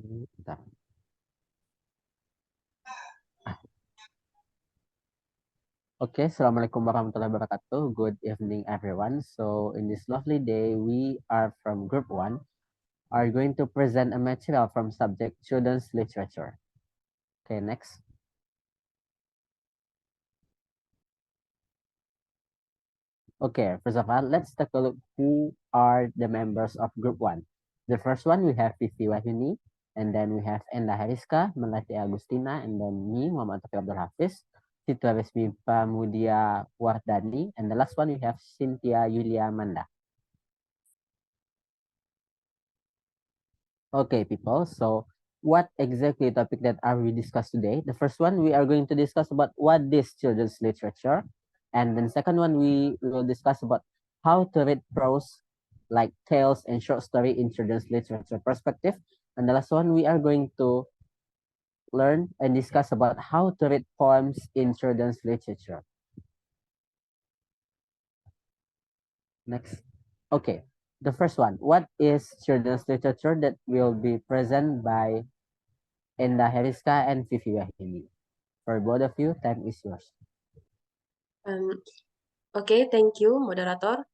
Bentar. Okay, Assalamualaikum warahmatullahi wabarakatuh. Good evening, everyone. So, in this lovely day, we are from Group 1, are going to present a material from subject Children's Literature. Okay, next. Okay, first of all, let's take a look who are the members of Group 1. The first one, we have Vivi Wahyuni, and then we have Enda Heriska, Melati Agustina, and then me, Muhammad Taufik Abdul Hafiz, Sitwa Resmi Pamudia Wardani, and the last one, we have Cynthia Yulia Manda. Okay, people. So, what exactly topic that are we discuss today? The first one, we are going to discuss about what is children's literature, and then second one, we will discuss about how to read prose, like tales and short story in children's literature perspective, and the last one, we are going to learn and discuss about how to read poems in children's literature. Next. Okay, the first one, what is children's literature that will be present by Enda Heriska and Vivi Wahini. For both of you, time is yours. Okay, thank you, moderator.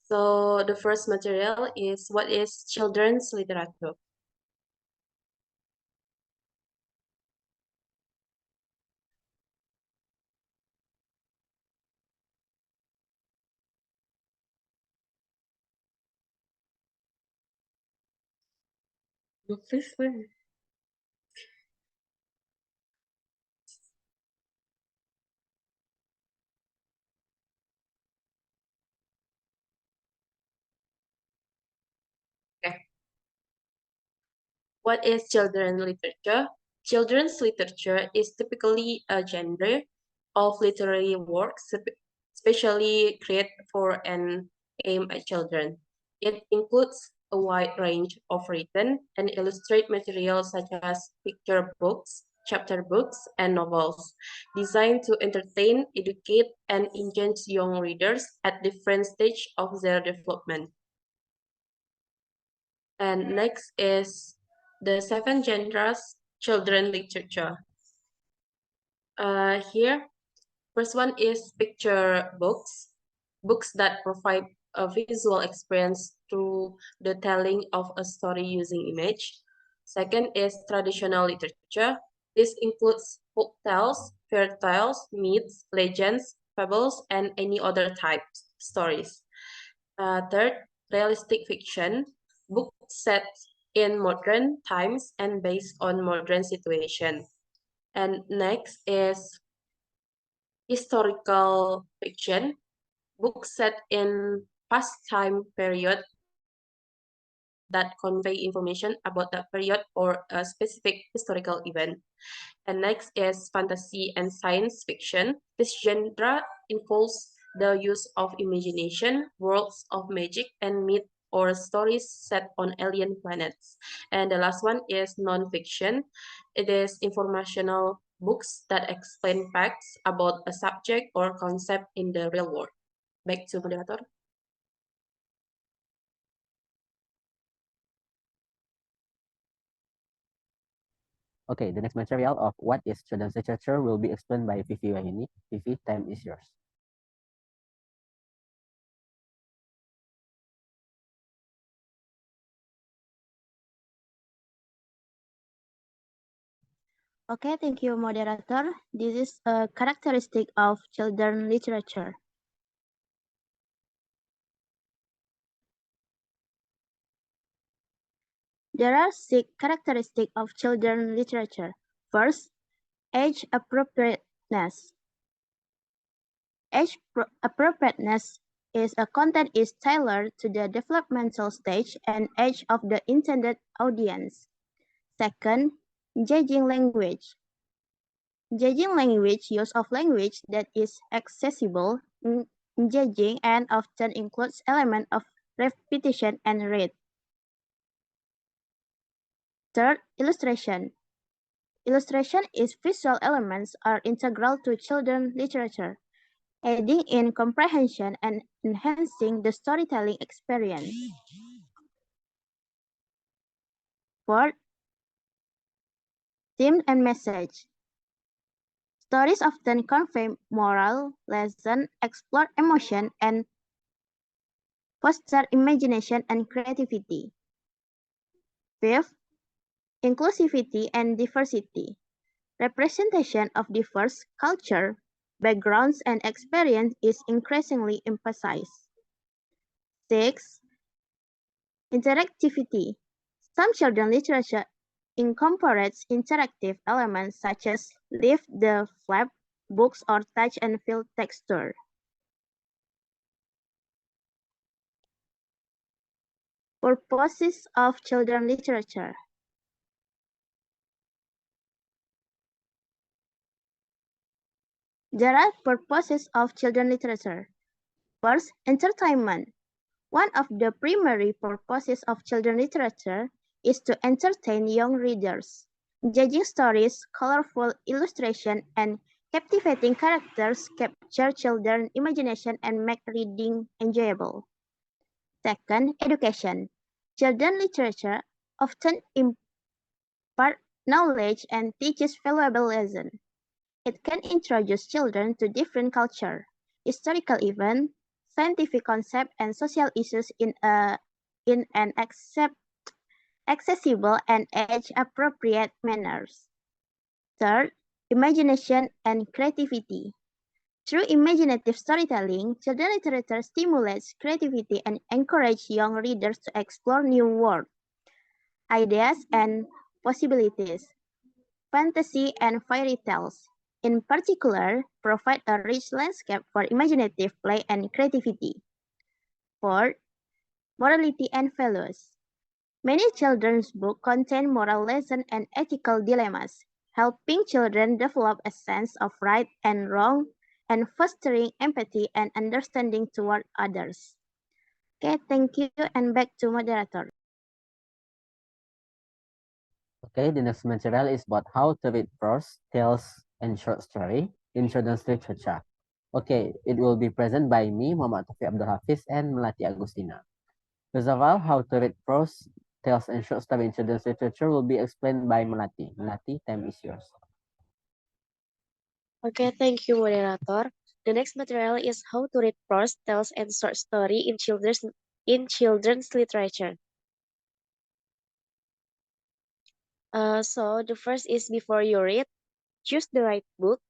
So the first material is what is children's literature? Please, okay. What is children's literature? Children's literature is typically a genre of literary works, specially created for and aimed at children. It includes a wide range of written and illustrated materials such as picture books, chapter books, and novels, designed to entertain, educate, and engage young readers at different stages of their development. And next is the seven genres children literature. Here, first one is picture books, books that provide a visual experience through the telling of a story using image. Second is traditional literature. This includes folk tales, fairy tales, myths, legends, fables, and any other type stories. Third, realistic fiction, books set in modern times and based on modern situation. And next is historical fiction, books set in past time period that convey information about that period or a specific historical event. And next is fantasy and science fiction. This genre involves the use of imagination, worlds of magic, and myth or stories set on alien planets. And the last one is non-fiction. It is informational books that explain facts about a subject or concept in the real world. Back to moderator. Okay, the next material of what is children's literature will be explained by Vivi Wahini. Vivi, time is yours. Okay, thank you, moderator. This is a characteristic of children literature. There are 6 characteristics of children literature. First, age appropriateness. Age appropriateness is a content is tailored to the developmental stage and age of the intended audience. Second, engaging language. Engaging language, use of language that is accessible, engaging, and often includes elements of repetition and read. Third, illustration. Illustration is visual elements are integral to children's literature, aiding in comprehension and enhancing the storytelling experience. Fourth, Theme and message. Stories often convey moral lessons, explore emotion, and foster imagination and creativity. Fifth, inclusivity and diversity. Representation of diverse culture, backgrounds, and experience is increasingly emphasized. Six, interactivity. Some children literature incorporates interactive elements such as lift the flap, books, or touch and feel texture. Purposes of children literature. There are purposes of children literature. First, entertainment. One of the primary purposes of children literature is to entertain young readers. Engaging stories, colorful illustration, and captivating characters capture children's imagination and make reading enjoyable. Second, education. Children literature often impart knowledge and teaches valuable lessons. It can introduce children to different culture, historical events, scientific concepts, and social issues in an accessible and age-appropriate manners. Third, imagination and creativity. Through imaginative storytelling, children literature stimulates creativity and encourages young readers to explore new worlds, ideas, and possibilities. Fantasy and fairy tales, in particular, provide a rich landscape for imaginative play and creativity. Fourth, morality and values. Many children's books contain moral lessons and ethical dilemmas, helping children develop a sense of right and wrong and fostering empathy and understanding toward others. Okay, thank you, and back to moderator. Okay, the next material is about how to read prose, tales, and short story in children's literature. Okay, it will be presented by me, Muhammad Taufik Abdul Hafiz, and Melati Agustina. First of all, how to read prose, tales, and short story in children's literature will be explained by Melati. Melati, time is yours. Okay, thank you, moderator. The next material is how to read prose, tales, and short story in children's literature. So the first is before you read, choose the right book.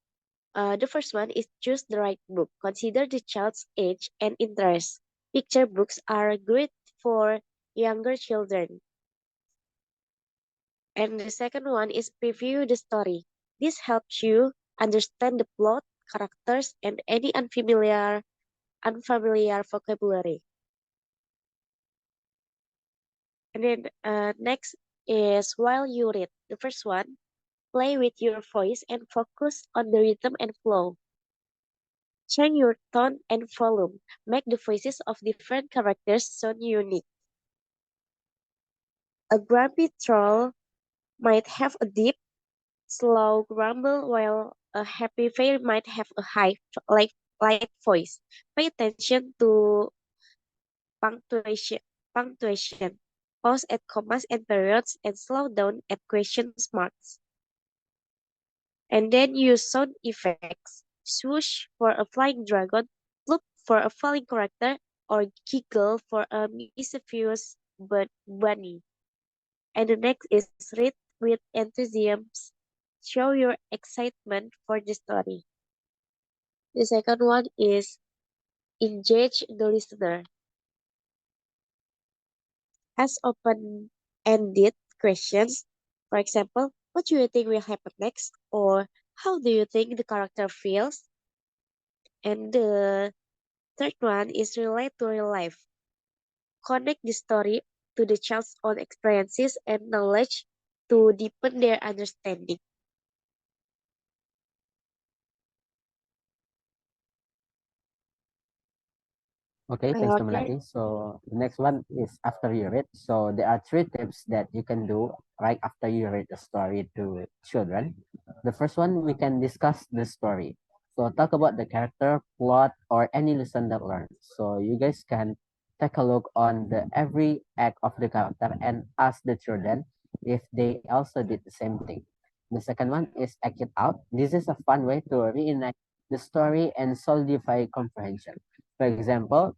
The first one is choose the right book. Consider the child's age and interest. Picture books are great for younger children. And the second one is preview the story. This helps you understand the plot, characters, and any unfamiliar vocabulary. And then next is while you read. The first one, play with your voice and focus on the rhythm and flow. Change your tone and volume. Make the voices of different characters sound unique. A grumpy troll might have a deep, slow grumble, while a happy fairy might have a high, light voice. Pay attention to punctuation, punctuation. Pause at commas and periods and slow down at question marks. And then use sound effects. Swoosh for a flying dragon, look for a falling character, or giggle for a mischievous bunny. And the next is read with enthusiasm. Show your excitement for the story. The second one is engage the listener. Ask open-ended questions. For example, what do you think will happen next? Or how do you think the character feels? And the third one is relate to real life. Connect the story to the child's own experiences and knowledge to deepen their understanding. Okay, thanks to Okay. Melati. So the next one is after you read. So there are three tips that you can do right after you read a story to children. The first one, we can discuss the story. So talk about the character, plot, or any lesson that learned. So you guys can take a look on the every act of the character and ask the children if they also did the same thing. The second one is act it out. This is a fun way to reenact the story and solidify comprehension. For example,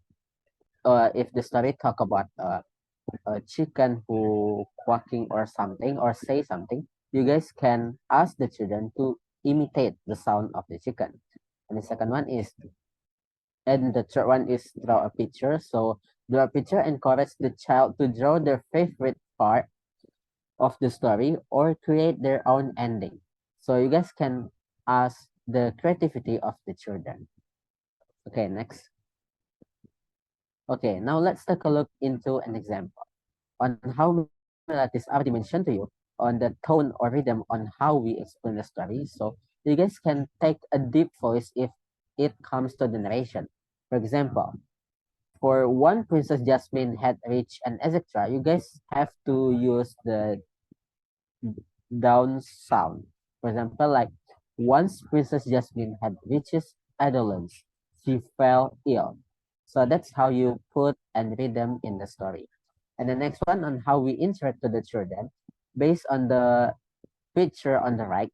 if the story talk about a chicken who quacking or something or say something, you guys can ask the children to imitate the sound of the chicken. And the second one is, and the third one is draw a picture. So draw a picture encourage the child to draw their favorite part of the story or create their own ending. So you guys can ask the creativity of the children. Okay, next. Okay, now let's take a look into an example on how Melati already mentioned to you on the tone or rhythm on how we explain the story. So you guys can take a deep voice if it comes to the narration. For example, for one Princess Jasmine had reached and etc., you guys have to use the down sound. For example, like once Princess Jasmine had reached adolescence, she fell ill. So that's how you put and rhythm in the story. And the next one on how we interact to the children, based on the picture on the right,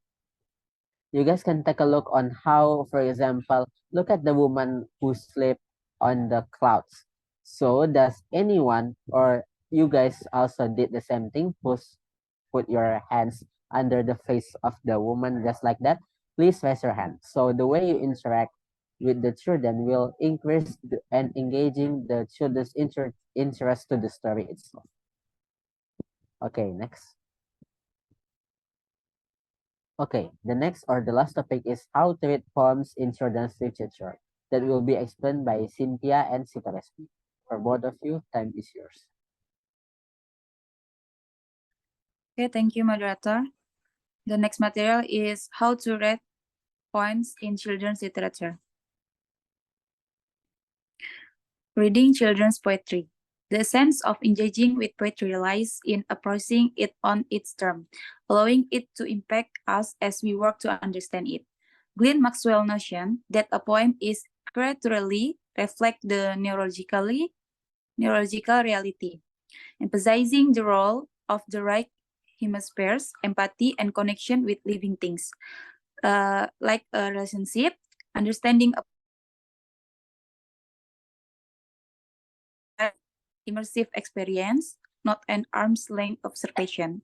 you guys can take a look on how, for example, look at the woman who slept on the clouds. So does anyone or you guys also did the same thing? Put your hands under the face of the woman just like that. Please raise your hand. So the way you interact with the children will increase and engaging the children's interest to the story itself. Okay, next. Okay, the next or the last topic is how to read poems in children's literature. That will be explained by Cynthia and Sitaresmi. For both of you, time is yours. Okay, thank you, moderator. The next material is how to read poems in children's literature. Reading children's poetry. The essence of engaging with poetry lies in approaching it on its term, allowing it to impact us as we work to understand it. Glenn Maxwell's notion that a poem is creaturely reflect the neurological reality, emphasizing the role of the right hemispheres, empathy, and connection with living things, like a relationship, understanding a immersive experience, not an arm's length observation.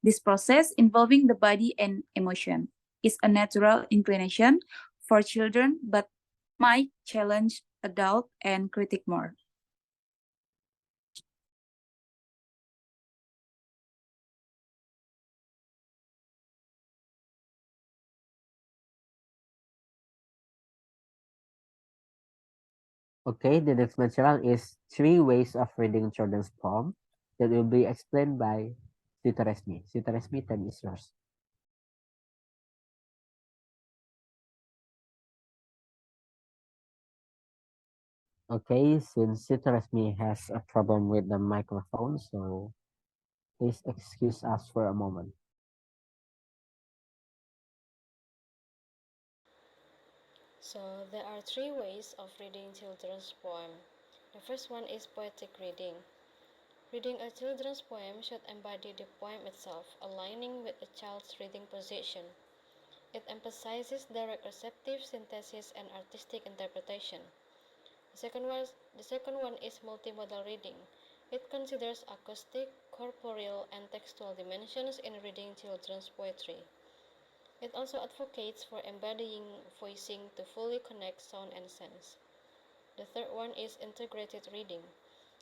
This process involving the body and emotion is a natural inclination for children, but might challenge adult and critic more. Okay, the next material is 3 ways of reading children's poem that will be explained by Sitaresmi. Sitaresmi, time is yours. Okay, since Sitaresmi has a problem with the microphone, so please excuse us for a moment. So there are 3 ways of reading children's poem. The first one is poetic reading. Reading a children's poem should embody the poem itself, aligning with a child's reading position. It emphasizes direct receptive synthesis and artistic interpretation. The second one is multimodal reading. It considers acoustic, corporeal, and textual dimensions in reading children's poetry. It also advocates for embodying voicing to fully connect sound and sense. The third one is integrated reading.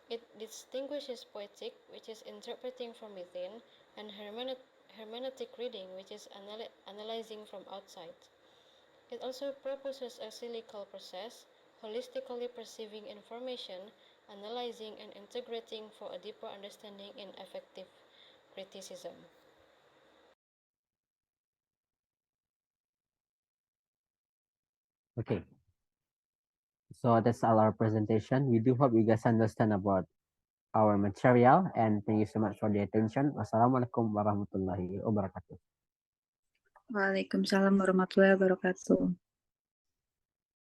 It distinguishes poetic, which is interpreting from within, and hermeneutic reading, which is analyzing from outside. It also proposes a cyclical process, holistically perceiving information, analyzing and integrating for a deeper understanding in effective criticism. Okay, so that's all our presentation. We do hope you guys understand about our material and thank you so much for the attention. Wassalamualaikum warahmatullahi wabarakatuh. Waalaikumsalam warahmatullahi wabarakatuh.